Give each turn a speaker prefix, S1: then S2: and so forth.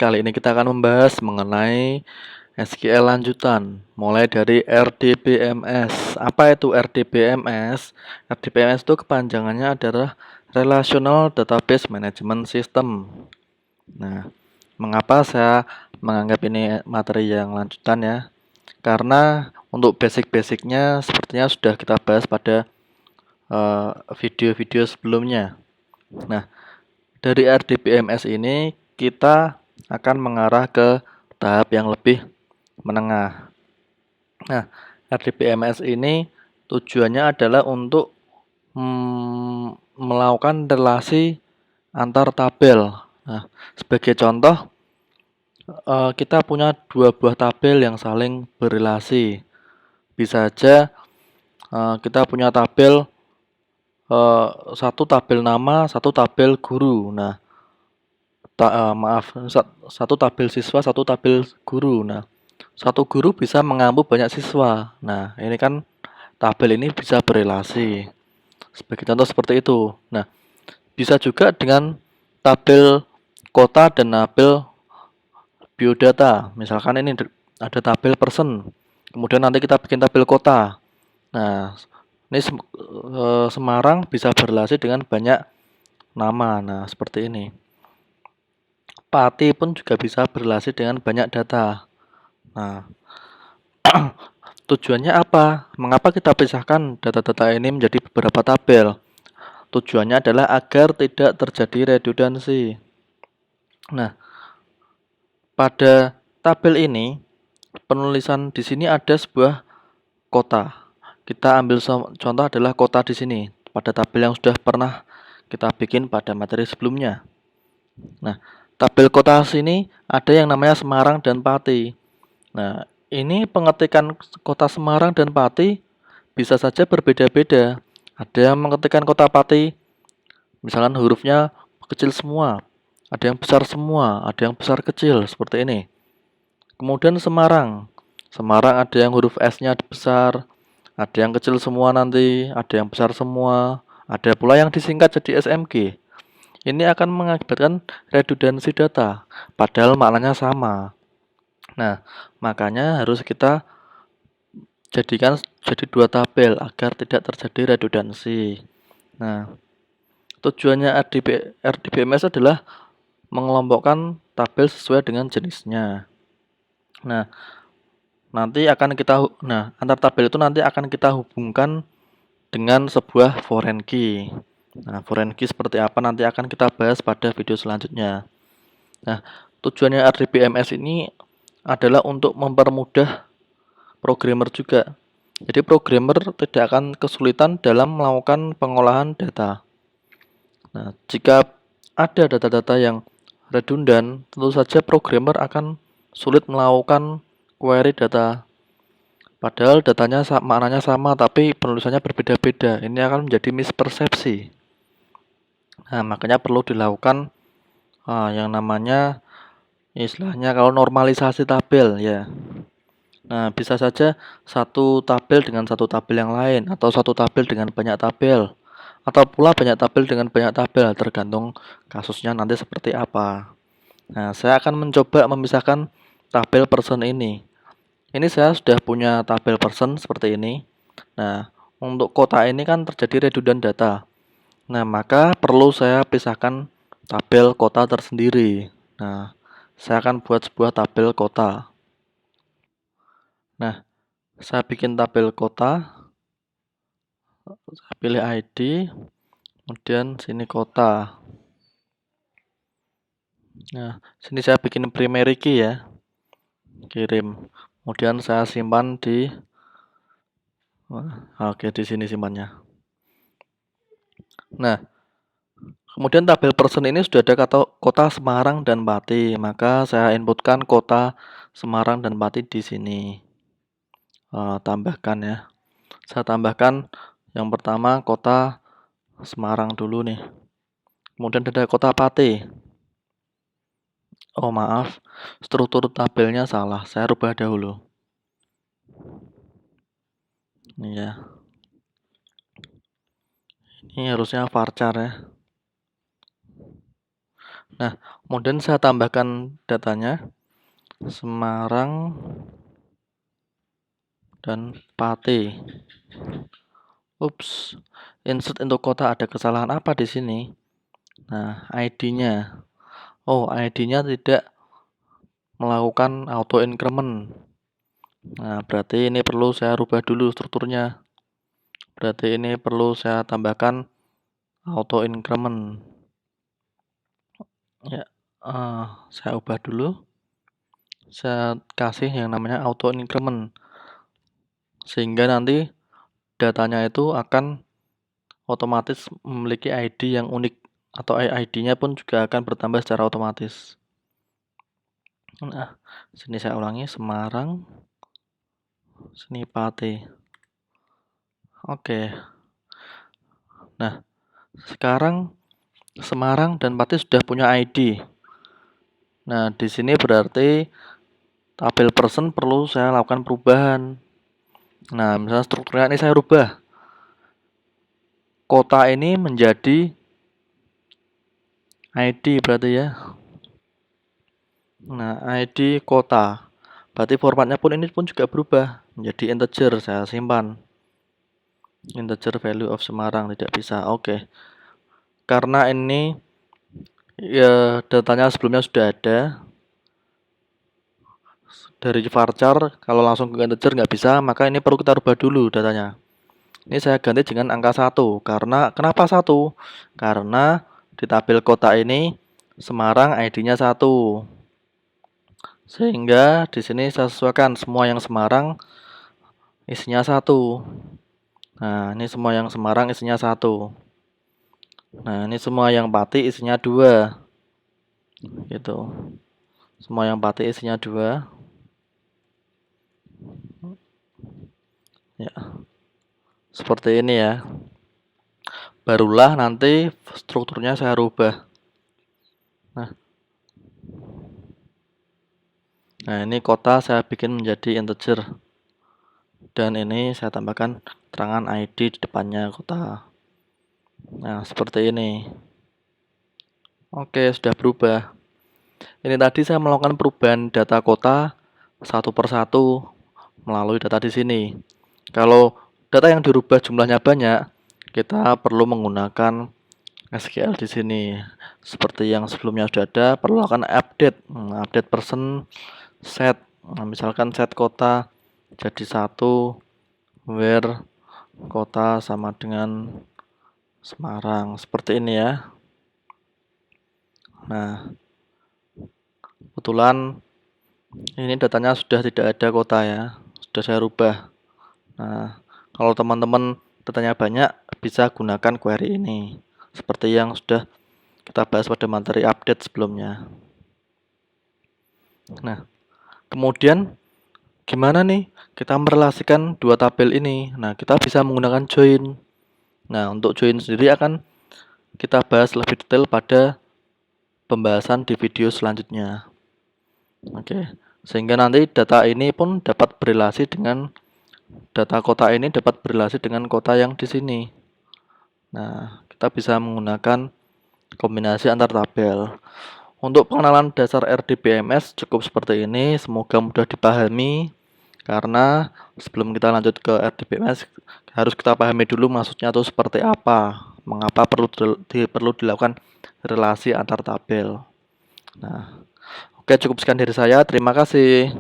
S1: Kali ini kita akan membahas mengenai SQL lanjutan, mulai dari RDBMS. Apa itu RDBMS? RDBMS itu kepanjangannya adalah Relational Database Management System. Nah, mengapa saya menganggap ini materi yang lanjutan ya? Karena untuk basic-basicnya sepertinya sudah kita bahas pada video-video sebelumnya. Nah, dari RDBMS ini kita akan mengarah ke tahap yang lebih menengah. Nah, RDBMS ini tujuannya adalah untuk melakukan relasi antar tabel. Nah, sebagai contoh, kita punya dua buah tabel yang saling berrelasi. Bisa saja kita punya tabel satu tabel nama, satu tabel guru. Nah, satu tabel siswa, satu tabel guru. Nah, satu guru bisa mengampu banyak siswa. Nah, ini kan tabel ini bisa berelasi. Sebagai contoh seperti itu. Nah, bisa juga dengan tabel kota dan tabel biodata. Misalkan ini ada tabel person. Kemudian nanti kita bikin tabel kota. Nah, ini Semarang bisa berelasi dengan banyak nama. Nah, seperti ini. Pati pun juga bisa berelasi dengan banyak data. Nah, tujuannya apa? Mengapa kita pisahkan data-data ini menjadi beberapa tabel? Tujuannya adalah agar tidak terjadi redundansi. Nah, pada tabel ini, penulisan di sini ada sebuah kota. Kita ambil contoh adalah kota di sini, pada tabel yang sudah pernah kita bikin pada materi sebelumnya. Nah, tabel kota sini ada yang namanya Semarang dan Pati. Nah, ini pengetikan kota Semarang dan Pati bisa saja berbeda-beda. Ada yang mengetikkan kota Pati, misalkan hurufnya kecil semua, ada yang besar semua, ada yang besar kecil, seperti ini. Kemudian Semarang. Semarang ada yang huruf S-nya besar, ada yang kecil semua nanti, ada yang besar semua, ada pula yang disingkat jadi SMG. Ini akan mengakibatkan redundansi data, padahal maknanya sama. Nah, makanya harus kita jadikan jadi dua tabel agar tidak terjadi redundansi. Nah, tujuannya RDBMS adalah mengelompokkan tabel sesuai dengan jenisnya. Nah, antar tabel itu nanti akan kita hubungkan dengan sebuah foreign key. Nah, foreign key seperti apa nanti akan kita bahas pada video selanjutnya. Nah, tujuannya RDBMS ini adalah untuk mempermudah programmer juga. Jadi programmer tidak akan kesulitan dalam melakukan pengolahan data. Nah, jika ada data-data yang redundan, tentu saja programmer akan sulit melakukan query data. Padahal datanya maknanya sama, tapi penulisannya berbeda-beda. Ini akan menjadi mispersepsi. Nah, makanya perlu dilakukan yang namanya istilahnya kalau normalisasi tabel ya. Nah, bisa saja satu tabel dengan satu tabel yang lain, atau satu tabel dengan banyak tabel, atau pula banyak tabel dengan banyak tabel, tergantung kasusnya nanti seperti apa. Nah, saya akan mencoba memisahkan tabel person ini. Ini saya sudah punya tabel person seperti ini. Nah, untuk kota ini kan terjadi redundant data. Nah, maka perlu saya pisahkan tabel kota tersendiri. Nah, saya akan buat sebuah tabel kota. Nah, saya bikin tabel kota, saya pilih ID, kemudian sini kota. Nah, sini saya bikin primary key ya, kirim. Kemudian saya simpan di, oke di sini simpannya. Nah, kemudian tabel person ini sudah ada kota Semarang dan Pati, maka saya inputkan kota Semarang dan Pati di sini. Tambahkan ya. Saya tambahkan yang pertama kota Semarang dulu nih. Kemudian ada kota Pati. Oh maaf, struktur tabelnya salah. Saya rubah dahulu. Ini ya. Ini harusnya varchar ya. Nah, kemudian saya tambahkan datanya Semarang dan Pati. Ups, insert untuk kota ada kesalahan apa di sini? Nah, ID-nya. Oh, ID-nya tidak melakukan auto increment. Nah, berarti ini perlu saya rubah dulu strukturnya. Berarti ini perlu saya tambahkan auto increment. Ya, saya ubah dulu. Saya kasih yang namanya auto increment. Sehingga nanti datanya itu akan otomatis memiliki ID yang unik atau ID-nya pun juga akan bertambah secara otomatis. Nah, sini saya ulangi Semarang, sini Pati. Oke. Nah, sekarang Semarang dan Pati sudah punya ID. Nah, di sini berarti tabel person perlu saya lakukan perubahan. Nah, misalnya strukturnya ini saya rubah. Kota ini menjadi ID berarti ya. Nah, ID kota. Berarti formatnya pun ini pun juga berubah menjadi integer. Saya simpan. Integer value of Semarang tidak bisa. Oke. Karena ini ya datanya sebelumnya sudah ada. Dari varchar kalau langsung ke integer nggak bisa, maka ini perlu kita rubah dulu datanya. Ini saya ganti dengan angka 1. Karena kenapa 1? Karena di tabel kota ini Semarang ID-nya 1. Sehingga di sini saya sesuaikan semua yang Semarang isinya 1. Nah, ini semua yang Semarang isinya 1. Nah, ini semua yang Pati isinya 2. Gitu. Semua yang Pati isinya 2. Ya. Seperti ini ya. Barulah nanti strukturnya saya rubah. Nah, ini kota saya bikin menjadi integer. Dan ini saya tambahkan keterangan ID di depannya kota. Nah, seperti ini. Oke, sudah berubah. Ini tadi saya melakukan perubahan data kota satu persatu melalui data di sini. Kalau data yang dirubah jumlahnya banyak, kita perlu menggunakan SQL di sini. Seperti yang sebelumnya sudah ada, perlu lakukan update. Update person set. Nah, misalkan set kota jadi 1, where kota sama dengan Semarang. Seperti ini ya. Nah, kebetulan ini datanya sudah tidak ada kota ya. Sudah saya rubah. Nah, kalau teman-teman datanya banyak, bisa gunakan query ini. Seperti yang sudah kita bahas pada materi update sebelumnya. Nah, kemudian gimana nih kita merelasikan dua tabel ini? Nah, kita bisa menggunakan join. Nah, untuk join sendiri akan kita bahas lebih detail pada pembahasan di video selanjutnya. Oke, sehingga nanti data ini pun dapat berelasi dengan data kota ini dapat berelasi dengan kota yang di sini. Nah, kita bisa menggunakan kombinasi antar tabel. Untuk pengenalan dasar RDBMS cukup seperti ini, semoga mudah dipahami. Karena sebelum kita lanjut ke RDBMS, harus kita pahami dulu maksudnya itu seperti apa, mengapa perlu dilakukan relasi antar tabel. Nah, oke, cukup sekian dari saya. Terima kasih.